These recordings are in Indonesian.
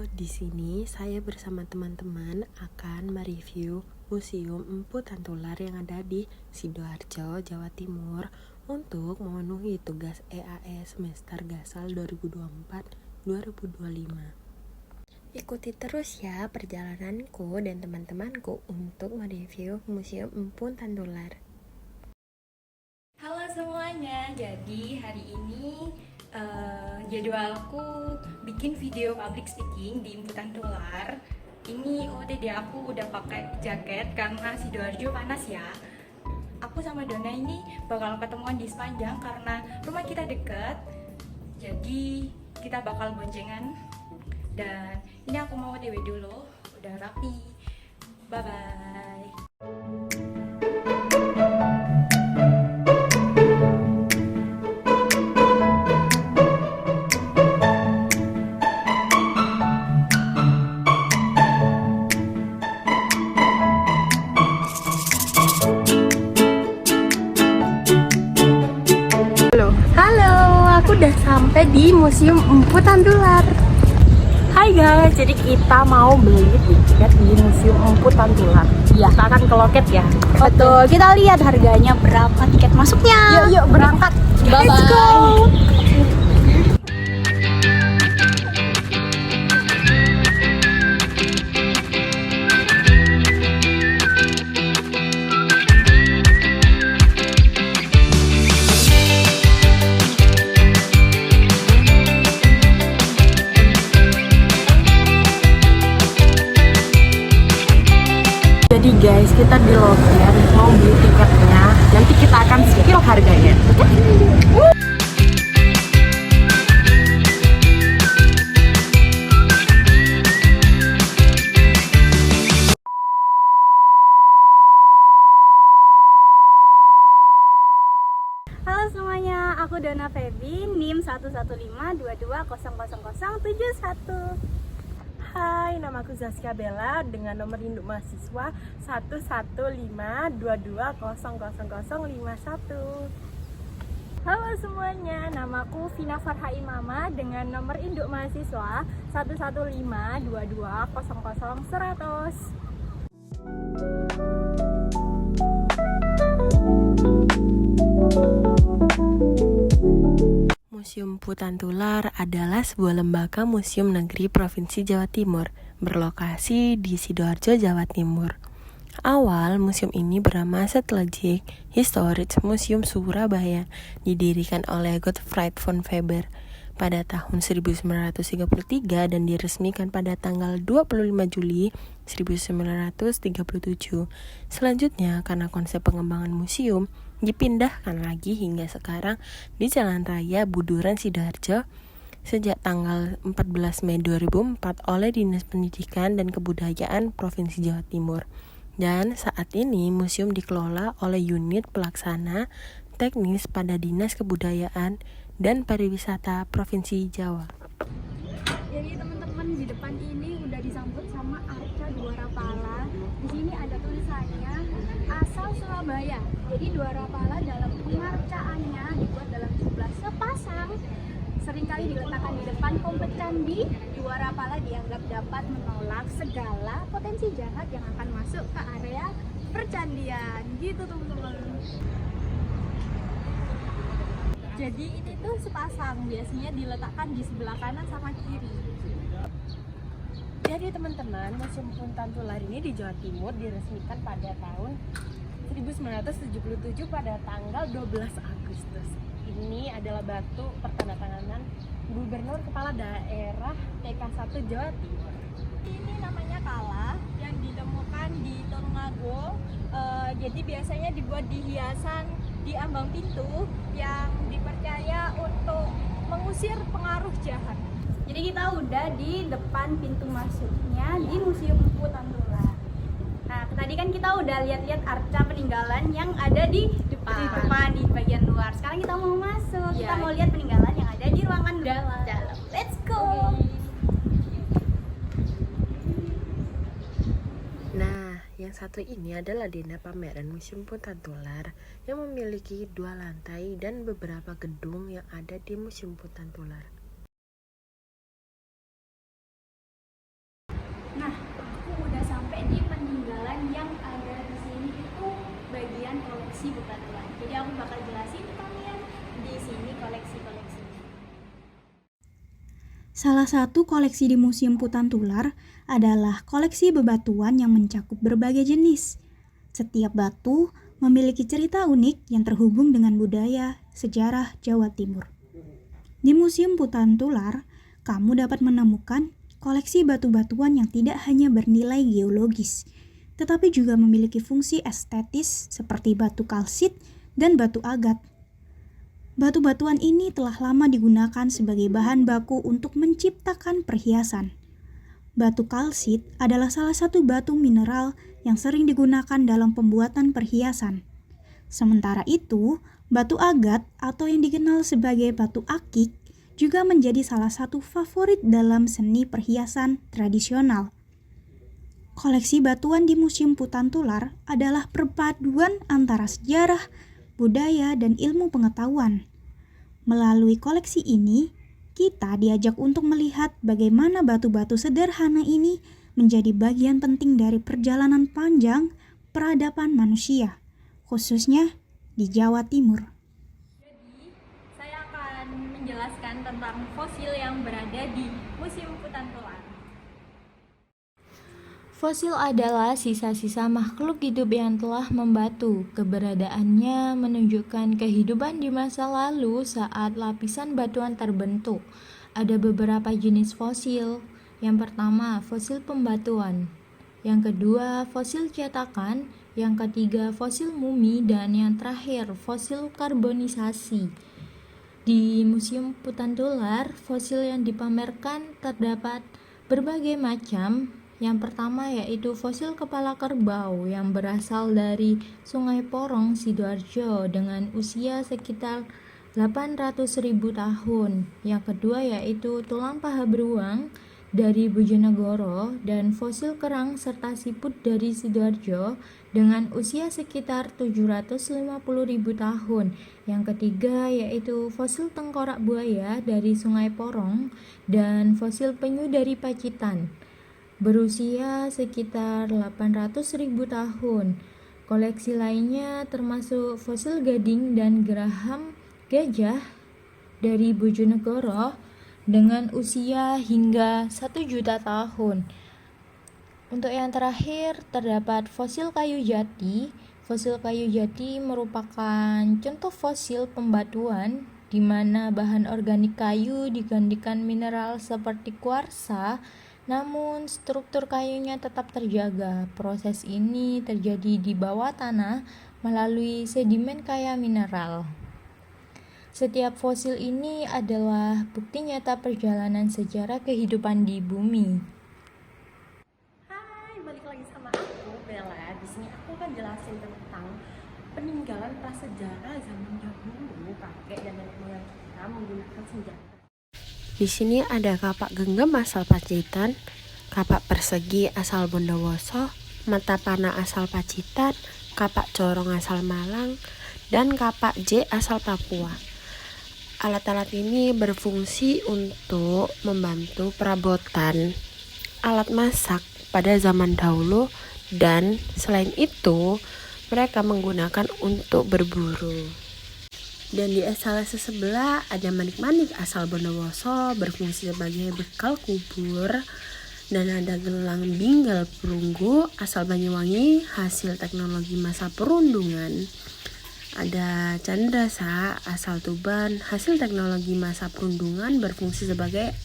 di sini saya bersama teman-teman akan mereview Museum Empu Tantular yang ada di Sidoarjo, Jawa Timur untuk memenuhi tugas EAS semester Gasal 2024-2025. Ikuti terus ya perjalananku dan teman-temanku untuk mereview Museum Empu Tantular. Halo semuanya, jadi hari ini jadwalku bikin video public speaking di Empu Tantular. Ini OOTD aku udah pakai jaket karena Sidoarjo panas ya. Aku sama Dona ini bakal ketemuan di Sepanjang karena rumah kita deket. Jadi kita bakal boncengan. Dan ini aku mau OTW dulu, udah rapi. Bye bye. Halo, aku udah sampai di Museum Empu Tantular. Hai guys, jadi kita mau beli tiket di Museum Empu Tantular. Ya, kita akan ke loket ya. Betul, kita lihat harganya berapa tiket masuknya. Yuk berangkat. Bye-bye. Let's go. Jadi guys, kita di loket mau beli tiketnya. Nanti kita akan spill harganya. Halo semuanya, aku Dona Feby, NIM 11522000071. Hai, namaku Zaskia Bella dengan nomor induk mahasiswa 11522000051. Halo semuanya, namaku Vina Farha Imama dengan nomor induk mahasiswa 11522000100. Museum Empu Tantular adalah sebuah lembaga museum negeri Provinsi Jawa Timur, berlokasi di Sidoarjo, Jawa Timur. Awal museum ini bernama Stedelijk Historisch Museum Surabaya, didirikan oleh Godfried von Weber pada tahun 1933 dan diresmikan pada tanggal 25 Juli 1937. Selanjutnya, karena konsep pengembangan museum dipindahkan lagi hingga sekarang di Jalan Raya Buduran Sidoarjo sejak tanggal 14 Mei 2004 oleh Dinas Pendidikan dan Kebudayaan Provinsi Jawa Timur. Dan saat ini museum dikelola oleh unit pelaksana teknis pada Dinas Kebudayaan dan Pariwisata Provinsi Jawa. Jadi teman-teman, di depan ini udah disambut sama arca Dua Rapala. Di sini ada tulisannya asal Surabaya. Jadi Dua Rapala dalam pengarcaannya dibuat dalam jumlah sepasang. Seringkali diletakkan di depan komplek candi. Dua Rapala dianggap dapat menolak segala potensi jahat yang akan masuk ke area percandian. Gitu teman-teman. Jadi ini tuh sepasang, biasanya diletakkan di sebelah kanan sama kiri. Jadi teman-teman, Museum Empu Tantular ini di Jawa Timur diresmikan pada tahun 1977 pada tanggal 12 Agustus. Ini adalah batu pertandatanganan Gubernur Kepala Daerah TK1 Jawa Timur. Ini namanya kala yang ditemukan di Tulungagung. Jadi biasanya dibuat di hiasan di ambang pintu yang dipercaya untuk mengusir pengaruh jahat. Jadi kita udah di depan pintu masuknya di Museum Empu Tantular. Nah, tadi kan kita udah lihat-lihat arca peninggalan yang ada di depan di bagian luar. Sekarang kita mau masuk. Kita mau lihat peninggalan yang ada di ruangan dalam. Let's go. Nah, yang satu ini adalah Dena Pameran Museum Empu Tantular yang memiliki 2 lantai dan beberapa gedung yang ada di Museum Empu Tantular. koleksi bebatuan. Jadi aku bakal jelasin kalian di sini koleksi-koleksinya. Salah satu koleksi di Museum Putantular adalah koleksi bebatuan yang mencakup berbagai jenis. Setiap batu memiliki cerita unik yang terhubung dengan budaya, sejarah Jawa Timur. Di Museum Putantular, kamu dapat menemukan koleksi batu-batuan yang tidak hanya bernilai geologis, tetapi juga memiliki fungsi estetis seperti batu kalsit dan batu agat. Batu-batuan ini telah lama digunakan sebagai bahan baku untuk menciptakan perhiasan. Batu kalsit adalah salah satu batu mineral yang sering digunakan dalam pembuatan perhiasan. Sementara itu, batu agat atau yang dikenal sebagai batu akik juga menjadi salah satu favorit dalam seni perhiasan tradisional. Koleksi batuan di Museum Putantular adalah perpaduan antara sejarah, budaya, dan ilmu pengetahuan. Melalui koleksi ini, kita diajak untuk melihat bagaimana batu-batu sederhana ini menjadi bagian penting dari perjalanan panjang peradaban manusia, khususnya di Jawa Timur. Jadi, saya akan menjelaskan tentang fosil yang berada di Museum Putantular. Fosil adalah sisa-sisa makhluk hidup yang telah membatu. Keberadaannya menunjukkan kehidupan di masa lalu saat lapisan batuan terbentuk. Ada beberapa jenis fosil. Yang pertama, fosil pembatuan. Yang kedua, fosil cetakan. Yang ketiga, fosil mumi. Dan yang terakhir, fosil karbonisasi. Di Museum Putantular, fosil yang dipamerkan terdapat berbagai macam. Yang pertama yaitu fosil kepala kerbau yang berasal dari Sungai Porong, Sidoarjo dengan usia sekitar 800.000 tahun. Yang kedua yaitu tulang paha beruang dari Bojonegoro dan fosil kerang serta siput dari Sidoarjo dengan usia sekitar 750.000 tahun. Yang ketiga yaitu fosil tengkorak buaya dari Sungai Porong dan fosil penyu dari Pacitan berusia sekitar 800.000 tahun. Koleksi lainnya termasuk fosil gading dan geraham gajah dari Bojonegoro dengan usia hingga 1 juta tahun. Untuk yang terakhir terdapat fosil kayu jati. Fosil kayu jati merupakan contoh fosil pembatuan di mana bahan organik kayu digantikan mineral seperti kuarsa, namun struktur kayunya tetap terjaga. Proses ini terjadi di bawah tanah melalui sedimen kaya mineral. Setiap fosil ini adalah bukti nyata perjalanan sejarah kehidupan di bumi. Hai, balik lagi sama aku, Bella. Di sini aku akan jelasin tentang peninggalan prasejarah zaman dahulu, kakek dan nenek moyang kita menggunakan senjata. Di sini ada kapak genggam asal Pacitan, kapak persegi asal Bondowoso, mata panah asal Pacitan, kapak corong asal Malang, dan kapak J asal Papua. Alat-alat ini berfungsi untuk membantu perabotan alat masak pada zaman dahulu, dan selain itu mereka menggunakan untuk berburu. Dan di etalase sebelah ada manik-manik asal Bondowoso berfungsi sebagai bekal kubur, dan ada gelang binggal perunggu asal Banyuwangi hasil teknologi masa perundungan. Ada candrasa asal Tuban hasil teknologi masa perundungan berfungsi sebagai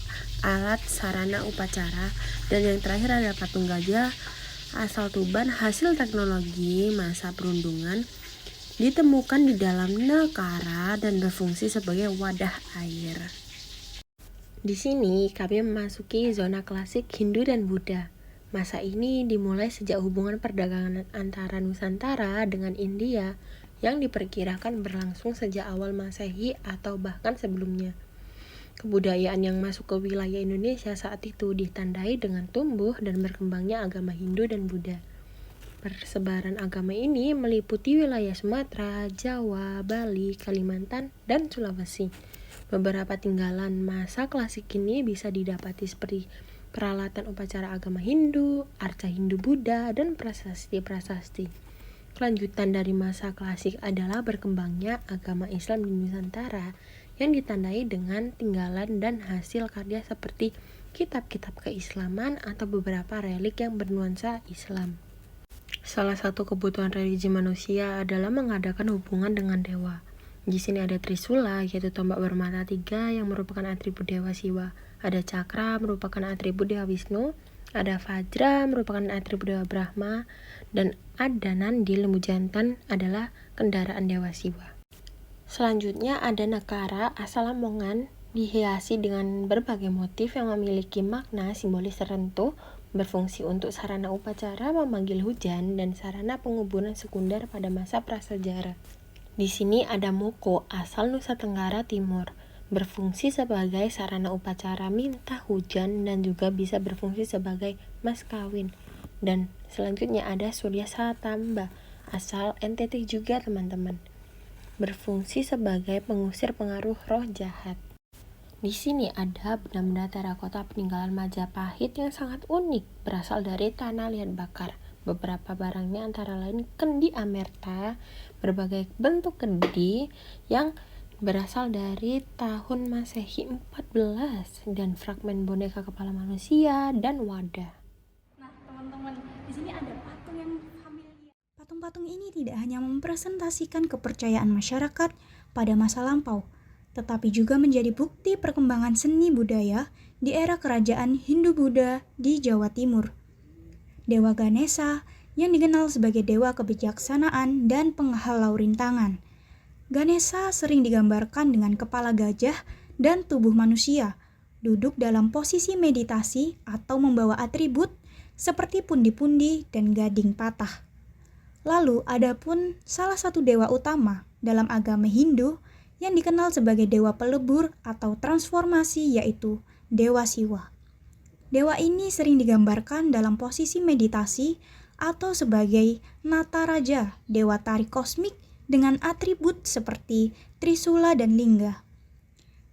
alat sarana upacara, dan yang terakhir ada patung gajah asal Tuban hasil teknologi masa perundungan ditemukan di dalam nekara dan berfungsi sebagai wadah air. Di sini kami memasuki zona klasik Hindu dan Buddha. Masa ini dimulai sejak hubungan perdagangan antara Nusantara dengan India yang diperkirakan berlangsung sejak awal Masehi atau bahkan sebelumnya. Kebudayaan yang masuk ke wilayah Indonesia saat itu ditandai dengan tumbuh dan berkembangnya agama Hindu dan Buddha. Persebaran agama ini meliputi wilayah Sumatera, Jawa, Bali, Kalimantan, dan Sulawesi. Beberapa tinggalan masa klasik ini bisa didapati seperti peralatan upacara agama Hindu, arca Hindu Buddha, dan prasasti-prasasti. Kelanjutan dari masa klasik adalah berkembangnya agama Islam di Nusantara yang ditandai dengan tinggalan dan hasil karya seperti kitab-kitab keislaman atau beberapa relik yang bernuansa Islam. Salah satu kebutuhan religi manusia adalah mengadakan hubungan dengan dewa. Di sini ada Trisula, yaitu tombak bermata 3 yang merupakan atribut dewa Siwa. Ada Cakra, merupakan atribut dewa Wisnu. Ada Vajra, merupakan atribut dewa Brahma. Dan ada Nandi, lembu jantan, adalah kendaraan dewa Siwa. Selanjutnya ada Nekara, asal Lamongan, dihiasi dengan berbagai motif yang memiliki makna simbolis tertentu, berfungsi untuk sarana upacara memanggil hujan dan sarana penguburan sekunder pada masa prasejarah. Di sini ada Moko, asal Nusa Tenggara Timur, berfungsi sebagai sarana upacara minta hujan dan juga bisa berfungsi sebagai mas kawin. Dan selanjutnya ada Surya Satamba, asal NTT juga teman-teman, berfungsi sebagai pengusir pengaruh roh jahat. Di sini ada benda-benda terakota peninggalan Majapahit yang sangat unik, berasal dari tanah liat bakar. Beberapa barangnya antara lain kendi amerta, berbagai bentuk kendi yang berasal dari tahun Masehi 14, dan fragmen boneka kepala manusia dan wadah. Nah, teman-teman, di sini ada patung yang familiar. Patung-patung ini tidak hanya mempresentasikan kepercayaan masyarakat pada masa lampau, tetapi juga menjadi bukti perkembangan seni budaya di era kerajaan Hindu-Buddha di Jawa Timur. Dewa Ganesha yang dikenal sebagai dewa kebijaksanaan dan penghalau rintangan. Ganesha sering digambarkan dengan kepala gajah dan tubuh manusia, duduk dalam posisi meditasi atau membawa atribut seperti pundi-pundi dan gading patah. Lalu ada pun salah satu dewa utama dalam agama Hindu yang dikenal sebagai dewa pelebur atau transformasi, yaitu Dewa Siwa. Dewa ini sering digambarkan dalam posisi meditasi atau sebagai Nataraja, dewa tari kosmik dengan atribut seperti Trisula dan Lingga.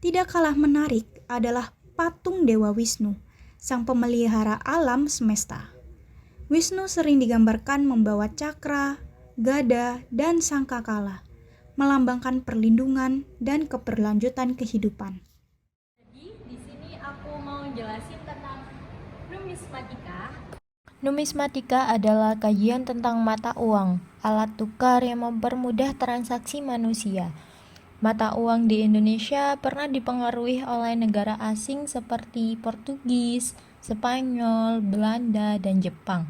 Tidak kalah menarik adalah patung Dewa Wisnu, sang pemelihara alam semesta. Wisnu sering digambarkan membawa cakra, gada, dan sangkakala, melambangkan perlindungan dan keberlanjutan kehidupan. Jadi, di sini aku mau jelasin tentang numismatika. Numismatika adalah kajian tentang mata uang, alat tukar yang mempermudah transaksi manusia. Mata uang di Indonesia pernah dipengaruhi oleh negara asing seperti Portugis, Spanyol, Belanda, dan Jepang.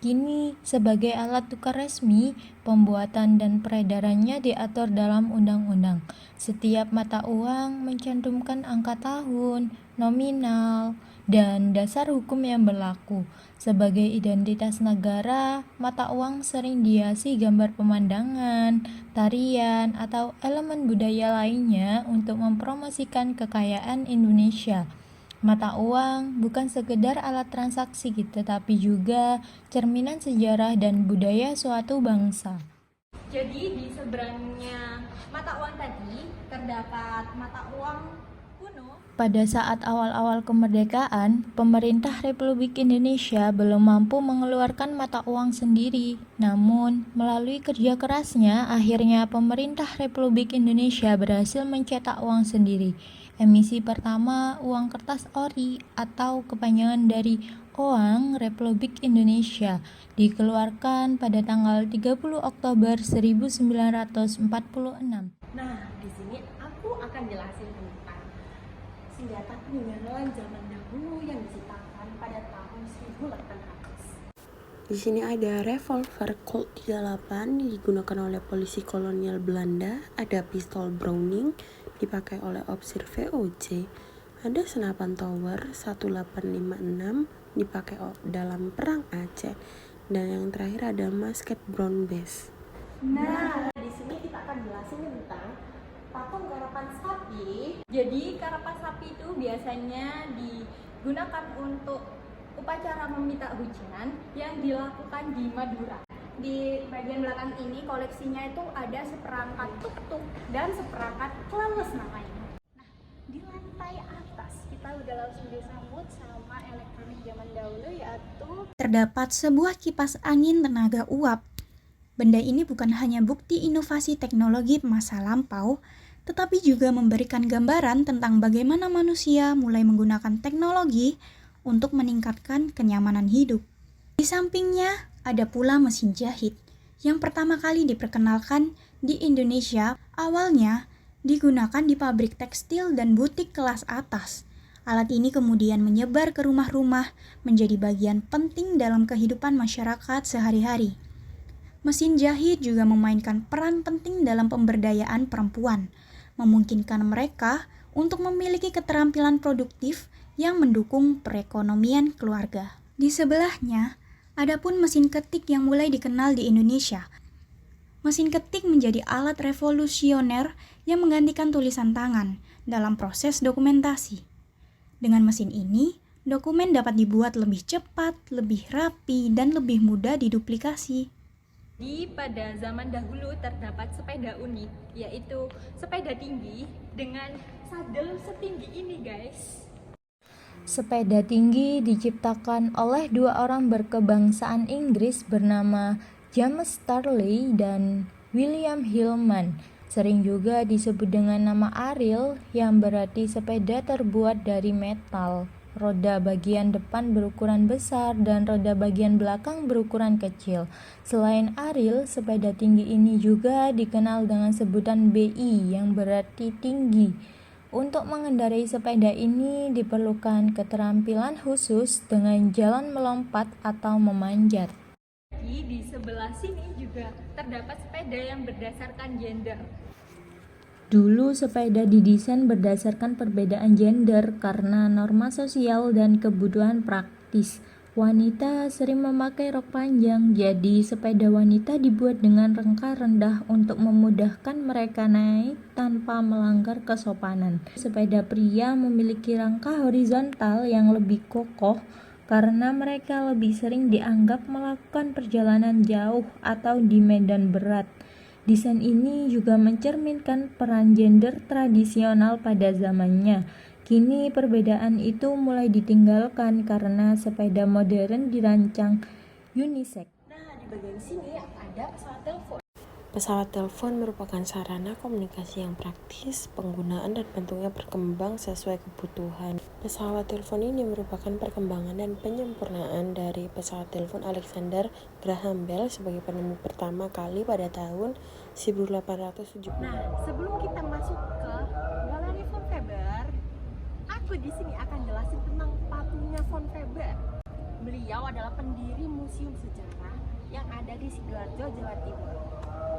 Kini, sebagai alat tukar resmi, pembuatan dan peredarannya diatur dalam undang-undang. Setiap mata uang mencantumkan angka tahun, nominal, dan dasar hukum yang berlaku. Sebagai identitas negara, mata uang sering dihiasi gambar pemandangan, tarian, atau elemen budaya lainnya untuk mempromosikan kekayaan Indonesia. Mata uang bukan sekedar alat transaksi, tetapi juga cerminan sejarah dan budaya suatu bangsa. Jadi di seberangnya mata uang tadi terdapat mata uang kuno. Pada saat awal-awal kemerdekaan, pemerintah Republik Indonesia belum mampu mengeluarkan mata uang sendiri. Namun, melalui kerja kerasnya, akhirnya pemerintah Republik Indonesia berhasil mencetak uang sendiri. Emisi pertama uang kertas ori atau kepanjangan dari Oang Republik Indonesia dikeluarkan pada tanggal 30 Oktober 1946. Nah, di sini aku akan jelasin tentang senjata peninggalan zaman dahulu yang diciptakan pada tahun 1800. Di sini ada revolver Colt 38 digunakan oleh polisi kolonial Belanda, ada pistol Browning dipakai oleh opsir VOC, ada senapan Tower 1856 dipakai dalam perang Aceh, dan yang terakhir ada musket Brown Bess. Nah, di sini kita akan jelasin tentang patung karapan sapi. Jadi karapan sapi itu biasanya digunakan untuk upacara meminta hujan yang dilakukan di Madura. Di bagian belakang ini koleksinya itu ada seperangkat tuk-tuk dan seperangkat keles namanya. Nah, di lantai atas kita udah langsung disambut sama elektronik zaman dahulu, yaitu Terdapat sebuah kipas angin tenaga uap. Benda ini bukan hanya bukti inovasi teknologi masa lampau, tetapi juga memberikan gambaran tentang bagaimana manusia mulai menggunakan teknologi untuk meningkatkan kenyamanan hidup. Di sampingnya, ada pula mesin jahit yang pertama kali diperkenalkan di Indonesia. Awalnya digunakan di pabrik tekstil dan butik kelas atas. Alat ini kemudian menyebar ke rumah-rumah menjadi bagian penting dalam kehidupan masyarakat sehari-hari. Mesin jahit juga memainkan peran penting dalam pemberdayaan perempuan, memungkinkan mereka untuk memiliki keterampilan produktif yang mendukung perekonomian keluarga. Di sebelahnya, adapun mesin ketik yang mulai dikenal di Indonesia. Mesin ketik menjadi alat revolusioner yang menggantikan tulisan tangan dalam proses dokumentasi. Dengan mesin ini, dokumen dapat dibuat lebih cepat, lebih rapi, dan lebih mudah diduplikasi. Pada zaman dahulu terdapat sepeda unik, yaitu sepeda tinggi dengan sadel setinggi ini, guys. Sepeda tinggi diciptakan oleh dua orang berkebangsaan Inggris bernama James Starley dan William Hillman. Sering juga disebut dengan nama Ariel, yang berarti sepeda terbuat dari metal. Roda bagian depan berukuran besar dan roda bagian belakang berukuran kecil. Selain Ariel, sepeda tinggi ini juga dikenal dengan sebutan BI yang berarti tinggi. Untuk mengendarai sepeda ini diperlukan keterampilan khusus dengan jalan melompat atau memanjat. Di sebelah sini juga terdapat sepeda yang berdasarkan gender. Dulu sepeda didesain berdasarkan perbedaan gender karena norma sosial dan kebutuhan praktis. Wanita sering memakai rok panjang, jadi sepeda wanita dibuat dengan rangka rendah untuk memudahkan mereka naik tanpa melanggar kesopanan. Sepeda pria memiliki rangka horizontal yang lebih kokoh karena mereka lebih sering dianggap melakukan perjalanan jauh atau di medan berat. Desain ini juga mencerminkan peran gender tradisional pada zamannya. Kini perbedaan itu mulai ditinggalkan karena sepeda modern dirancang unisex. Nah, di bagian sini ada pesawat telepon. Pesawat telepon merupakan sarana komunikasi yang praktis, penggunaan dan bentuknya berkembang sesuai kebutuhan. Pesawat telepon ini merupakan perkembangan dan penyempurnaan dari pesawat telepon Alexander Graham Bell sebagai penemu pertama kali pada tahun 1870. Nah, sebelum kita masuk ke Galeri von Weber, aku di sini akan jelasin tentang patungnya von Weber. Beliau adalah pendiri Museum Sejarah yang ada di Sidoarjo, Jawa Timur.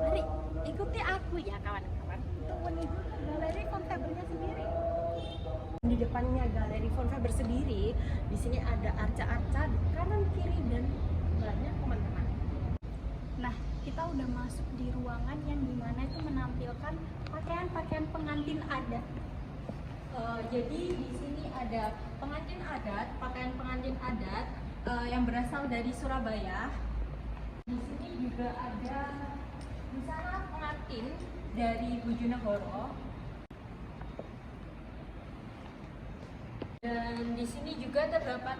Mari ikuti aku ya kawan-kawan untuk menuju ke Galeri von Webernya sendiri. Di depannya Galeri von Weber sendiri, di sini ada arca-arca di kanan kiri dan banyak teman-teman. Nah, kita udah masuk di ruangan yang dimana itu menampilkan pakaian-pakaian pengantin adat. Jadi di sini ada pengantin adat, pakaian pengantin adat yang berasal dari Surabaya. Di sini juga ada busana pengantin dari Bojonegoro. Dan di sini juga terdapat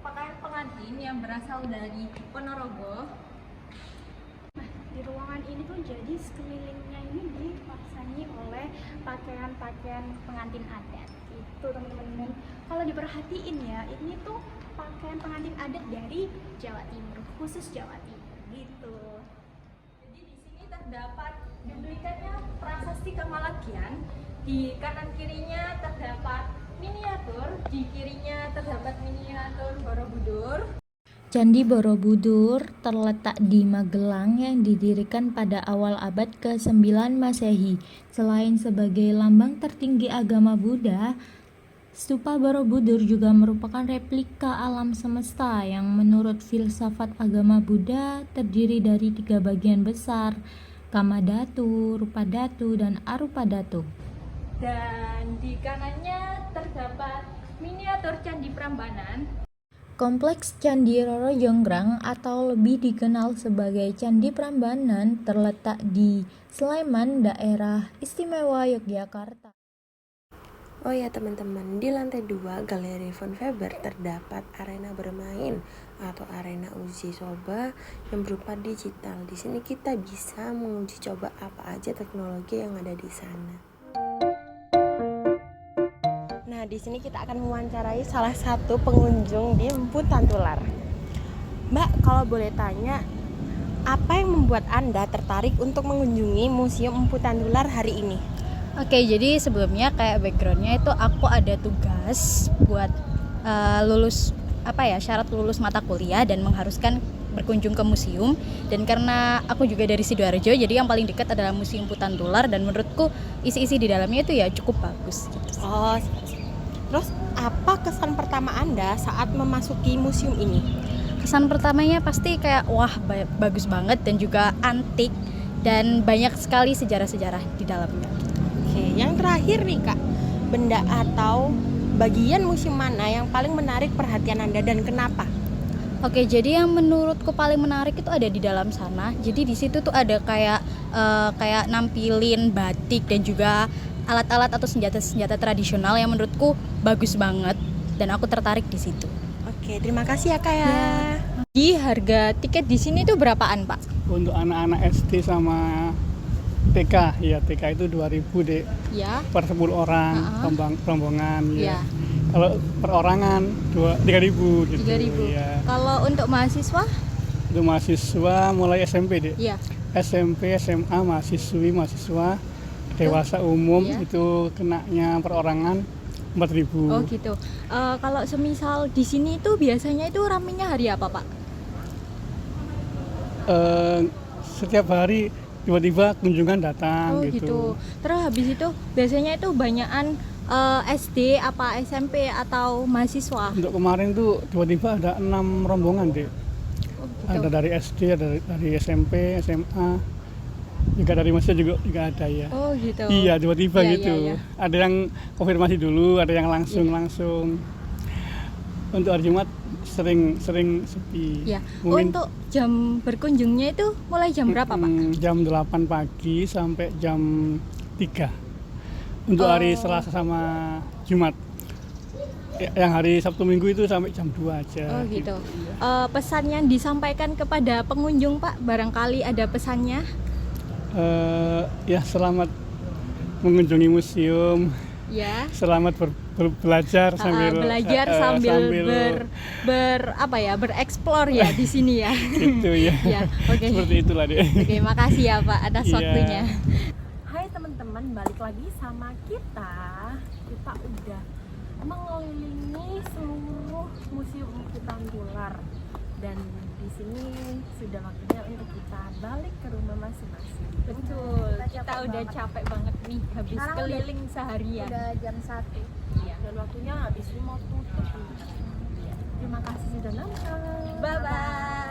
pakaian pengantin yang berasal dari Ponorogo. Nah, di ruangan ini tuh jadi sekelilingnya ini dipasani oleh pakaian-pakaian pengantin adat. Itu teman-teman. Kalau diperhatiin ya, ini tuh pakaian pengantin adat dari Jawa Timur, khusus Jawa Timur gitu. Jadi di sini terdapat duplikatnya prasasti Kamalagian. Di kanan kirinya terdapat miniatur, di kirinya terdapat miniatur Borobudur. Candi Borobudur terletak di Magelang yang didirikan pada awal abad ke-9 Masehi. Selain sebagai lambang tertinggi agama Buddha, Stupa Borobudur juga merupakan replika alam semesta yang menurut filsafat agama Buddha terdiri dari 3 bagian besar, Kamadhatu, Rupadhatu, dan Arupadhatu. Dan di kanannya terdapat miniatur Candi Prambanan. Kompleks Candi Roro Jonggrang atau lebih dikenal sebagai Candi Prambanan terletak di Sleman, daerah istimewa Yogyakarta. Oh ya teman-teman, di lantai 2 Galeri Von Faber terdapat arena bermain atau arena uji coba yang berupa digital. Di sini kita bisa menguji coba apa aja teknologi yang ada di sana. Nah, di sini kita akan mewawancarai salah satu pengunjung di Empu Tantular. Mbak, kalau boleh tanya, apa yang membuat Anda tertarik untuk mengunjungi Museum Empu Tantular hari ini? Oke, jadi sebelumnya kayak backgroundnya itu aku ada tugas buat lulus syarat lulus mata kuliah dan mengharuskan berkunjung ke museum. Dan karena aku juga dari Sidoarjo, jadi yang paling dekat adalah Museum Empu Tantular dan menurutku isi-isi di dalamnya itu ya cukup bagus gitu. Oh, terus apa kesan pertama Anda saat memasuki museum ini? Kesan pertamanya pasti kayak wah bagus banget dan juga antik dan banyak sekali sejarah-sejarah di dalamnya. Oke, yang terakhir nih Kak, benda atau bagian museum mana yang paling menarik perhatian Anda dan kenapa? Oke, jadi yang menurutku paling menarik itu ada di dalam sana. Jadi di situ tuh ada kayak nampilin batik dan juga alat-alat atau senjata-senjata tradisional yang menurutku bagus banget dan aku tertarik di situ. Oke, terima kasih ya Kak ya. Di harga tiket di sini tuh berapaan, Pak? Untuk anak-anak SD sama TK, ya TK itu 2.000 dek, Ya. per 10 orang, rombongan ya. Ya. Kalau perorangan 3.000 gitu. 3.000. Ya. Kalau untuk mahasiswa? Untuk mahasiswa mulai SMP dek, Iya. SMP, SMA, mahasiswa, dewasa umum Ya. itu kenanya perorangan 4.000. Oh gitu. Kalau semisal di sini tuh biasanya itu ramenya hari apa, Pak? Setiap hari tiba-tiba kunjungan datang Oh gitu. Terus habis itu biasanya itu banyakan SD apa SMP atau mahasiswa? Untuk kemarin tuh tiba-tiba ada 6 rombongan dek. Oh, gitu. Ada dari SD, ada dari SMP, SMA, juga dari mahasiswa juga ada ya. Oh gitu. Iya, tiba-tiba Iya, gitu. iya, iya. Ada yang konfirmasi dulu, ada yang langsung. Untuk hari Jumat sering sepi. Ya. Mungkin Untuk jam berkunjungnya itu mulai jam berapa, Pak? Jam 8 pagi sampai jam 3. Untuk hari Selasa sama Jumat. Yang hari Sabtu Minggu itu sampai jam 2 aja. Oh gitu. Pesan yang disampaikan kepada pengunjung, Pak, barangkali ada pesannya? Ya selamat mengunjungi museum. Ya. Selamat belajar sambil bereksplor ya di sini ya. itu ya. Ya, oke. Seperti itulah deh. Oke, makasih ya Pak atas Iya. waktunya. Hai teman-teman, balik lagi sama kita. Kita udah mengelilingi seluruh Museum Empu Tantular dan di sini sudah waktunya untuk kita balik ke rumah masing-masing. Betul. Kita udah capek banget nih habis Sekarang keliling seharian. Udah jam 1. Iya. Dan waktunya habis ini mau tutup. Terima kasih sudah nonton. Bye bye.